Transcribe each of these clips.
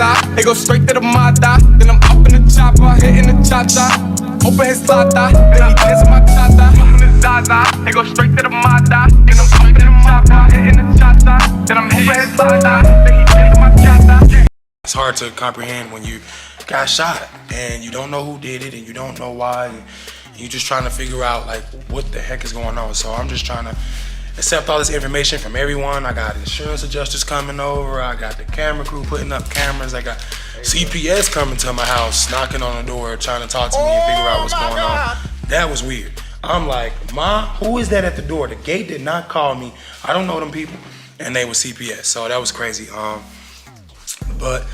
Zaza. It go straight to the Mata. Then I'm up in the chopper, hitting the cha-cha. Open his lata, then he dance my cha-cha. Up in the Zaza. It go straight to the Mata. Then I'm up in the chopper, hitting the cha-cha. Then I'm open his lata, then he dance my cha-cha. It's hard to comprehend when you got shot and you don't know who did it and you don't know why. And you're just trying to figure out like what the heck is going on. So I'm just trying to accept all this information from everyone. I got insurance adjusters coming over. I got the camera crew putting up cameras. I got CPS coming to my house, knocking on the door, trying to talk to me and figure out what's going on. That was weird. I'm like, Ma, who is that at the door? The gate did not call me. I don't know them people. And they were CPS. So that was crazy. But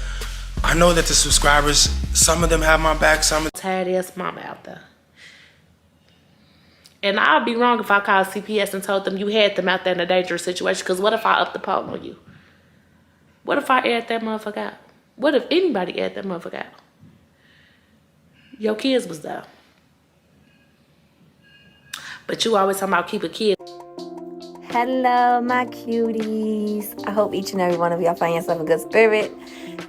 I know that the subscribers, some of them have my back, some of tired ass mama out there. And I'd be wrong if I called CPS and told them you had them out there in a dangerous situation. Because what if I up the pole on you? What if I aired that motherfucker out? What if anybody aired that motherfucker out? Your kids was there. But you always talking about keep a kid. Hello, my cuties. I hope each and every one of y'all find yourself a good spirit.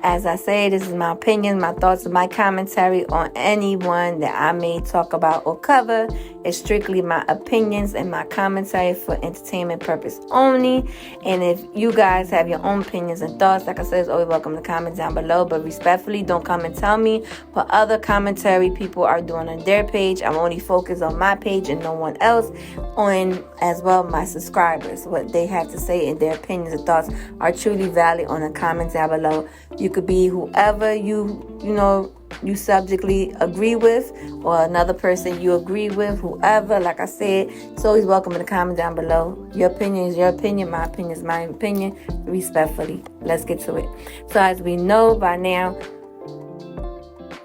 As I say, this is my opinion, my thoughts, and my commentary on anyone that I may talk about or cover. It's strictly my opinions and my commentary for entertainment purpose only. And if you guys have your own opinions and thoughts, like I said, it's always welcome to comment down below. But respectfully, don't come and tell me what other commentary people are doing on their page. I'm only focused on my page and no one else. On as well my subscribers, what they have to say and their opinions and thoughts are truly valid on the comments down below. You could be whoever you subjectly agree with, or another person you agree with, whoever. Like I said, it's always welcome in the comment down below. Your opinion is your opinion, my opinion is my opinion, respectfully. Let's get to it. So as we know by now,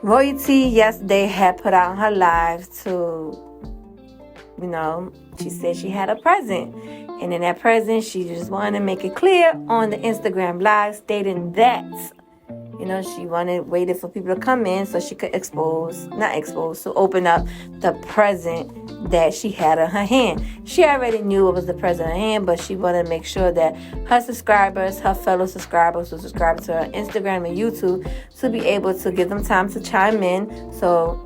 Royalty yesterday had put out her live to, she said she had a present. And in that present, she just wanted to make it clear on the Instagram live, stating that she waited for people to come in so she could open up the present that she had in her hand. She already knew it was the present in her hand, but she wanted to make sure that her subscribers, her fellow subscribers who subscribe to her Instagram and YouTube, to be able to give them time to chime in so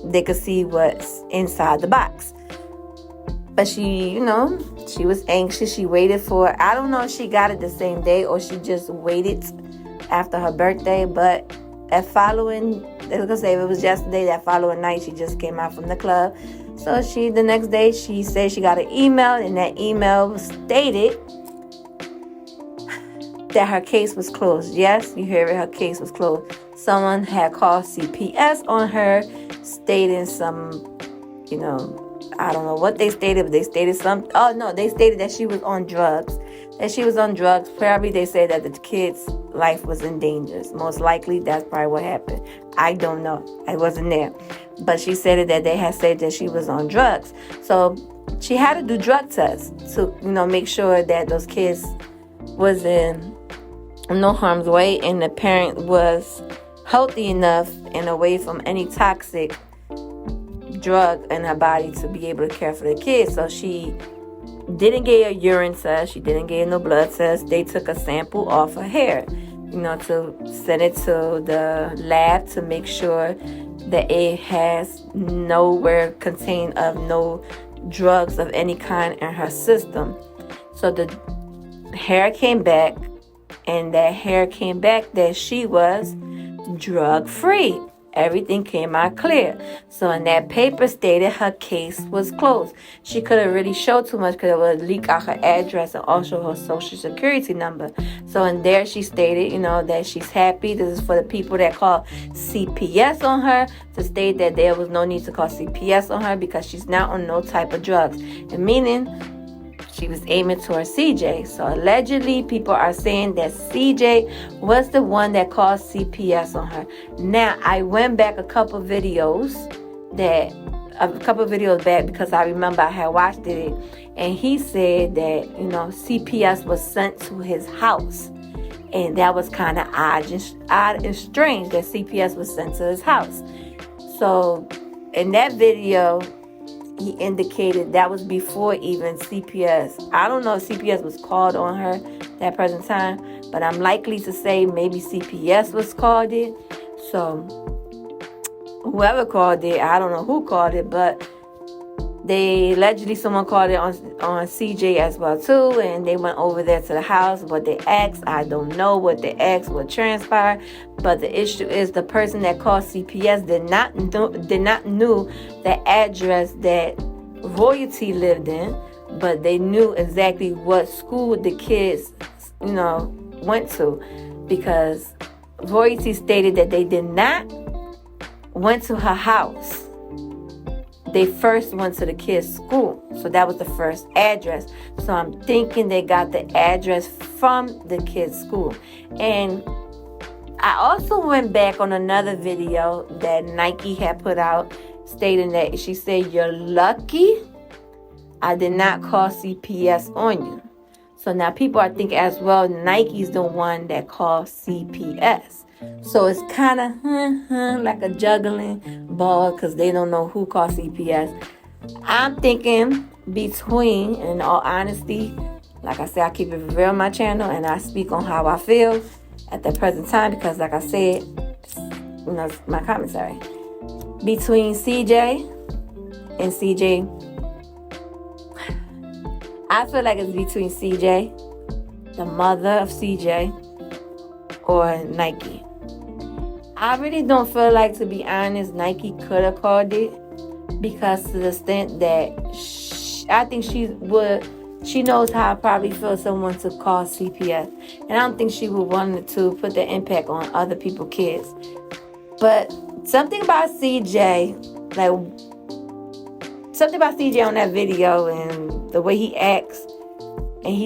they could see what's inside the box. But she was anxious. She waited for it. I don't know if she got it the same day or she just waited after her birthday, but it was yesterday, that following night she just came out from the club. So the next day she said she got an email, and that email stated that her case was closed. Yes, you hear it, her case was closed. Someone had called CPS on her, stating some, I don't know what they stated, but they stated they stated that she was on drugs. Probably they said that the kid's life was in danger. Most likely, that's probably what happened. I don't know. I wasn't there. But she said that they had said that she was on drugs. So she had to do drug tests to, make sure that those kids was in no harm's way and the parent was healthy enough and away from any toxic drug in her body to be able to care for the kids. So she didn't get a urine test. She didn't get no blood test. They took a sample off her hair, to send it to the lab to make sure that it has nowhere contained of no drugs of any kind in her system. So the hair came back, and that hair came back that she was drug free. Everything came out clear. So in that paper stated her case was closed. She couldn't really show too much because it would leak out her address and also her social security number. So in there she stated, that she's happy. This is for the people that call CPS on her, to state that there was no need to call CPS on her because she's not on no type of drugs. And meaning she was aiming towards CJ. So allegedly, people are saying that CJ was the one that called CPS on her. Now, I went back a couple videos back because I remember I had watched it, and he said that CPS was sent to his house, and that was kind of odd and strange that CPS was sent to his house. So in that video, he indicated that was before even CPS. I don't know if CPS was called on her that present time, but I'm likely to say maybe CPS was called it. So whoever called it, I don't know who called it, but they allegedly someone called it on CJ as well too, and they went over there to the house. What they asked, I don't know what they asked, what transpired, but the issue is the person that called CPS did not knew the address that Royalty lived in, but they knew exactly what school the kids, went to, because Royalty stated that they did not went to her house. They first went to the kids' school. So that was the first address. So I'm thinking they got the address from the kids' school. And I also went back on another video that Nike had put out stating that she said, "You're lucky I did not call CPS on you." So now people are thinking as well, Nike's the one that called CPS. So it's kind of like a juggling ball because they don't know who called CPS. I'm thinking between, in all honesty, like I said, I keep it real on my channel and I speak on how I feel at the present time because, like I said, it's my commentary. Between CJ and CJ, I feel like it's between CJ, the mother of CJ, or Nike. I really don't feel like, to be honest, Nike could have called it, because to the extent that I think she knows how I probably feel someone to call CPS, and I don't think she would want to put the impact on other people's kids. But something about CJ on that video and the way he acts and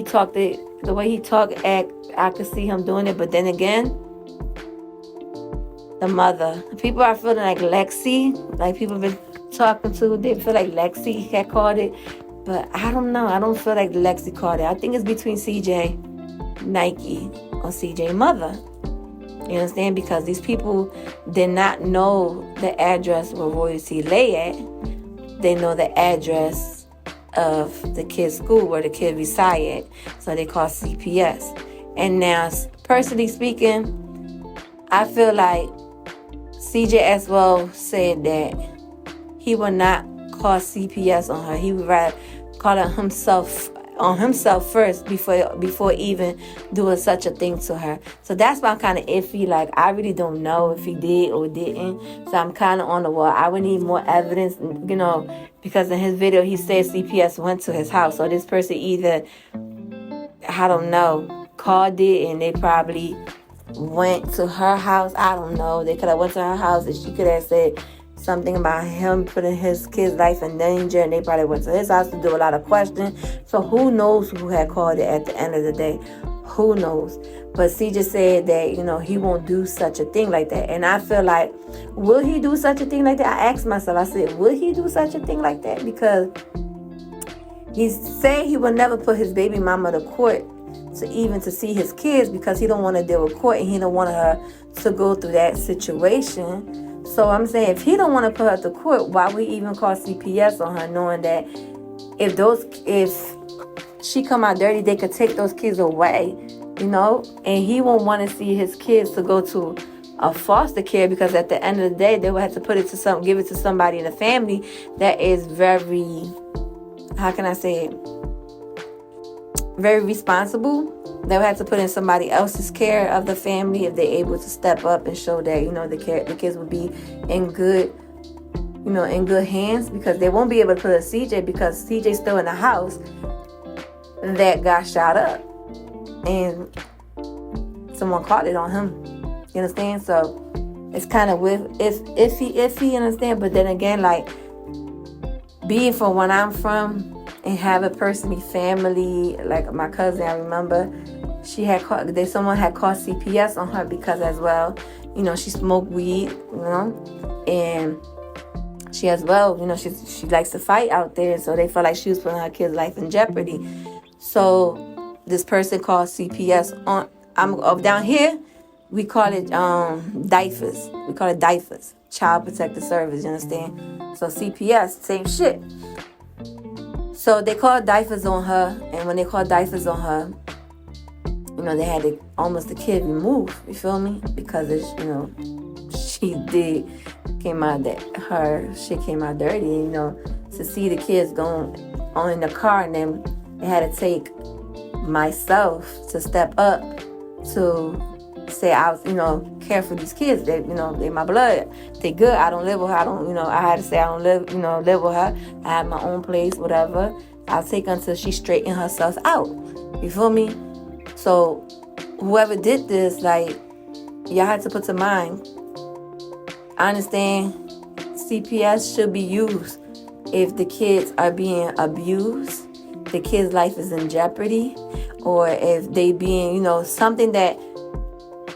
I could see him doing it. But then again, the mother, people are feeling like Lexi, like people have been talking to, they feel like Lexi had called it. But I don't know. I don't feel like Lexi called it. I think it's between CJ, Nike, or CJ mother. You understand? Because these people did not know the address where Royalty lay at. They know the address of the kid's school where the kid reside at. So they call CPS. And now, personally speaking, I feel like CJ as well said that he would not call CPS on her. He would rather call it himself first before even doing such a thing to her. So that's why I'm kind of iffy. Like, I really don't know if he did or didn't. So I'm kind of on the wall. I would need more evidence, because in his video he said CPS went to his house. So this person either, I don't know, called it and they probably went to her house. I don't know. They could have went to her house and she could have said something about him putting his kid's life in danger, and they probably went to his house to do a lot of questioning. So who knows who had called it at the end of the day? Who knows? But CJ said that, he won't do such a thing like that. And I feel like, will he do such a thing like that? I asked myself, I said, will he do such a thing like that? Because he said he will never put his baby mama to court to see his kids, because he don't want to deal with court and he don't want her to go through that situation. So I'm saying, if he don't want to put her to court, why would he even call CPS on her, knowing that if she come out dirty, they could take those kids away, and he won't want to see his kids to go to a foster care, because at the end of the day, they will have to give it to somebody in the family that is very, how can I say it, very responsible. They would have to put in somebody else's care of the family if they're able to step up and show that, the kids would be in good hands, because they won't be able to put a CJ, because CJ's still in the house that got shot up and someone caught it on him. You understand? So it's kind of iffy, understand? But then again, like, being from where I'm from and have a personally family, like my cousin, I remember someone had called CPS on her because as well, she smoked weed, and she as well, she likes to fight out there, so they felt like she was putting her kid's life in jeopardy. So this person called CPS down here, we call it DIFAS. We call it DIFAS, Child Protective Service, you understand? So CPS, same shit. So they called DIFAS on her, and when they called DIFAS on her, they had to almost the kid removed. You feel me? Because it's, she came out her shit came out dirty. And, to see the kids going on in the car, and then they had to take myself to step up to say I was, care for these kids. They, they my blood. They good. I don't live with her. I had to say I don't live with her. I have my own place, whatever. I'll take her until she straighten herself out. You feel me? So whoever did this, like, y'all had to put to mind. I understand CPS should be used if the kids are being abused, the kid's life is in jeopardy, or if they being, something that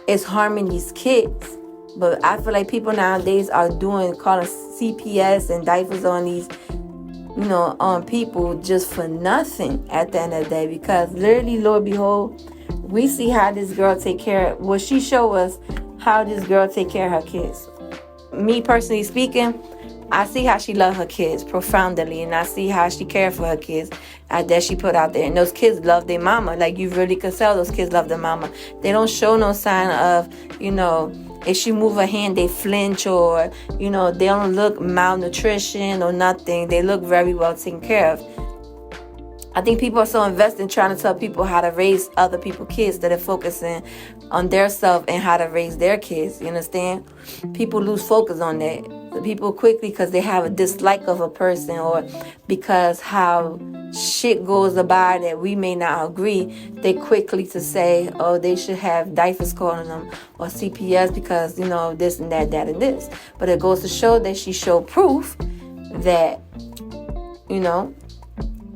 is harming these kids. But I feel like people nowadays are calling CPS and diapers on these, on people just for nothing at the end of the day. Because literally, Lord behold, we see how this girl take care. Well, she show us how this girl take care of her kids. Me personally speaking, I see how she love her kids profoundly, and I see how she care for her kids that she put out there. And those kids love their mama. Like, you really could tell those kids love their mama. They don't show no sign of, if she move her hand, they flinch, or, they don't look malnutrition or nothing. They look very well taken care of. I think people are so invested in trying to tell people how to raise other people's kids that they're focusing on their self and how to raise their kids. You understand? People lose focus on that. People quickly, because they have a dislike of a person, or because how shit goes about that we may not agree, they quickly to say, oh, they should have diapers calling them, or CPS because, this and that, and this. But it goes to show that she showed proof that,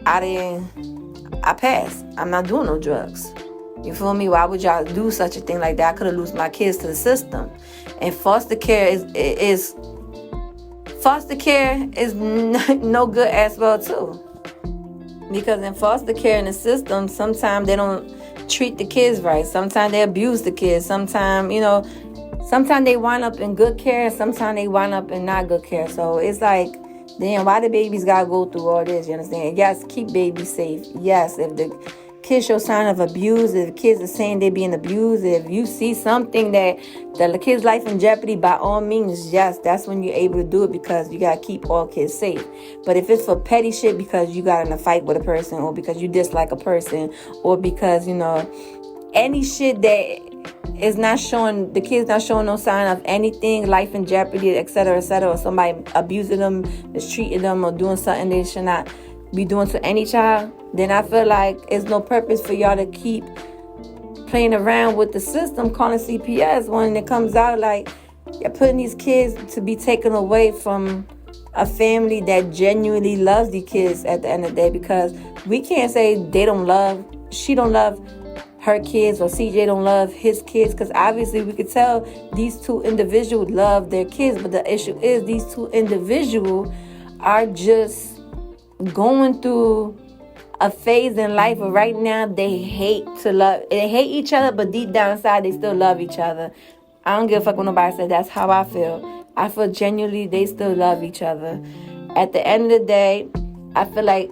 I passed. I'm not doing no drugs. You feel me? Why would y'all do such a thing like that? I could have lost my kids to the system. And foster care is no good as well too. Because in foster care in the system, sometimes they don't treat the kids right. Sometimes they abuse the kids. Sometimes, sometimes they wind up in good care. Sometimes they wind up in not good care. So it's like, damn, why the babies gotta go through all this? You understand? Yes, keep babies safe. Yes, if the kids show sign of abuse, if the kids are saying they're being abused, if you see something that the kid's life in jeopardy, by all means, yes, that's when you're able to do it, because you gotta keep all kids safe. But if it's for petty shit because you got in a fight with a person, or because you dislike a person, or because, any shit that is not showing, the kid's not showing no sign of anything, life in jeopardy, etc., or somebody abusing them, mistreating them, or doing something they should not be doing to any child, then I feel like it's no purpose for y'all to keep playing around with the system, calling CPS, when it comes out like you're putting these kids to be taken away from a family that genuinely loves the kids at the end of the day. Because we can't say she don't love her kids, or CJ don't love his kids, because obviously we could tell these two individuals love their kids. But the issue is these two individuals are just going through a phase in life where right now they hate each other, but deep down inside they still love each other. I don't give a fuck what nobody said. That's how I feel. I feel genuinely they still love each other. At the end of the day, I feel like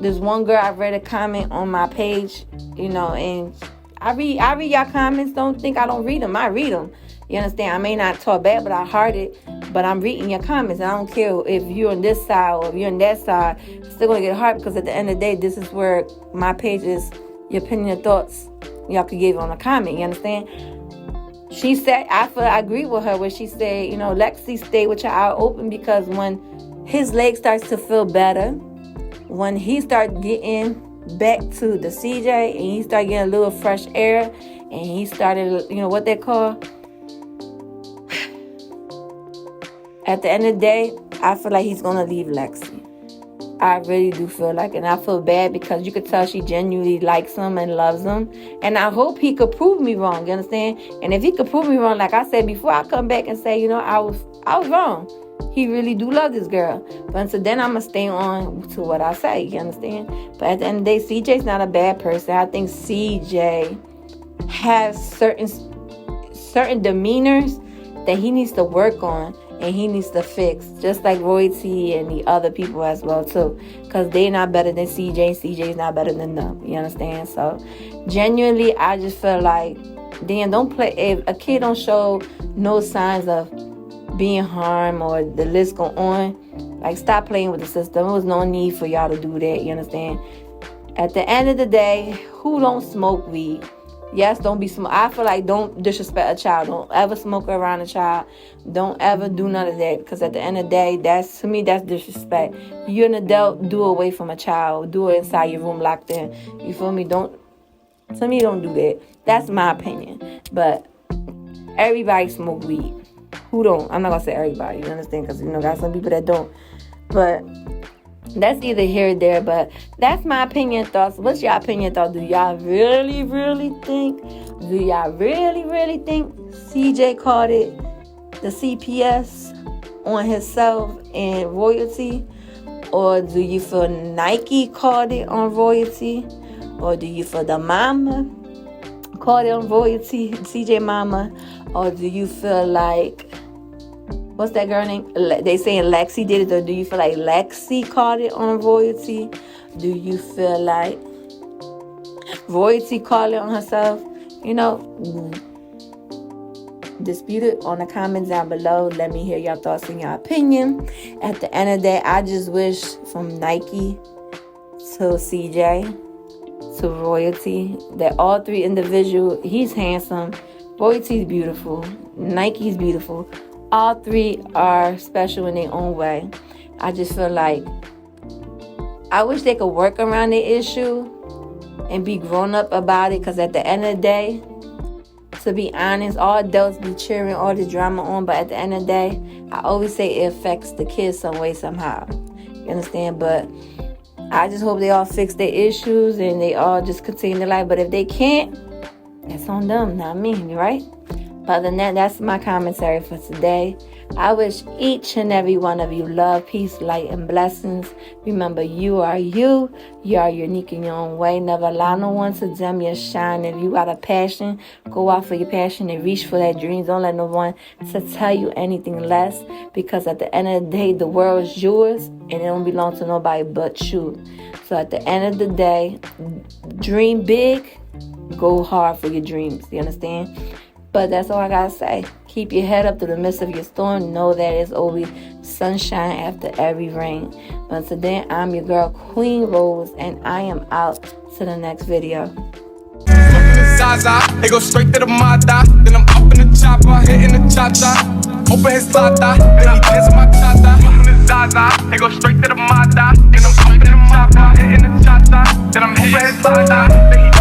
there's one girl, I read a comment on my page, and I read y'all comments. Don't think I don't read them. I read them. You understand? I may not talk bad, but I heard it. But I'm reading your comments. And I don't care if you're on this side or if you're on that side. It's still going to get hard, because at the end of the day, this is where my page is. Your opinion and thoughts, y'all could give on a comment. You understand? She said, I agree with her, where she said, Lexi, stay with your eye open, because when his leg starts to feel better, when he starts getting back to the CJ, and he started getting a little fresh air, and he started, what they call, at the end of the day, I feel like he's going to leave Lexi. I really do feel like it. And I feel bad, because you could tell she genuinely likes him and loves him. And I hope he could prove me wrong. You understand? And if he could prove me wrong, like I said before, I come back and say, I was wrong. He really do love this girl. But until then, I'm going to stay on to what I say. You understand? But at the end of the day, CJ's not a bad person. I think CJ has certain demeanors that he needs to work on. And he needs to fix, just like Roy T and the other people as well too, because they're not better than CJ, and CJ's not better than them. You understand? So genuinely, I just feel like, damn, don't play. If a kid don't show no signs of being harmed or the list go on, like, stop playing with the system. There was no need for y'all to do that. You understand? At the end of the day, who don't smoke weed? Yes, don't be smoke. I feel like don't disrespect a child. Don't ever smoke around a child. Don't ever do none of that. Because at the end of the day, to me, that's disrespect. You're an adult. Do it away from a child. Do it inside your room locked in. You feel me? To me, don't do that. That's my opinion. But everybody smoke weed. Who don't? I'm not going to say everybody. You understand? Because, got some people that don't. But that's either here or there, but that's my opinion thoughts. What's your opinion thoughts? Do y'all really, really think? Do y'all really, really think CJ called it the CPS on himself and royalty? Or do you feel Nike called it on royalty? Or do you feel the mama called it on royalty, CJ mama? Or do you feel like, what's that girl name? They saying Lexi did it, or do you feel like Lexi caught it on royalty? Do you feel like royalty caught it on herself? Dispute it on the comments down below. Let me hear your thoughts and your opinion. At the end of the day, I just wish from Nike to CJ to royalty that all three individuals, he's handsome, royalty's beautiful, Nike's beautiful. All three are special in their own way. I just feel like I wish they could work around the issue and be grown up about it. Because at the end of the day, to be honest, all adults be cheering all the drama on. But at the end of the day, I always say it affects the kids some way, somehow. You understand? But I just hope they all fix their issues and they all just continue their life. But if they can't, that's on them, not me, right? But other than that, that's my commentary for today. I wish each and every one of you love, peace, light, and blessings. Remember, you are you. You are unique in your own way. Never allow no one to dim your shine. If you got a passion, go out for your passion and reach for that dream. Don't let no one to tell you anything less. Because at the end of the day, the world is yours and it don't belong to nobody but you. So at the end of the day, dream big, go hard for your dreams. You understand? But that's all I gotta say. Keep your head up through the midst of your storm. Know that it's always sunshine after every rain. But today, I'm your girl, Queen Rose, and I am out to the next video. Zaza, they go straight to the Mata. Then I'm up in the chopper, hitting the cha-cha. Open his tata, then he dancing my cha-cha. Zaza, they go straight to the Mata. Then I'm up in the chopper, hitting the cha-cha. Then I'm open his tata, then he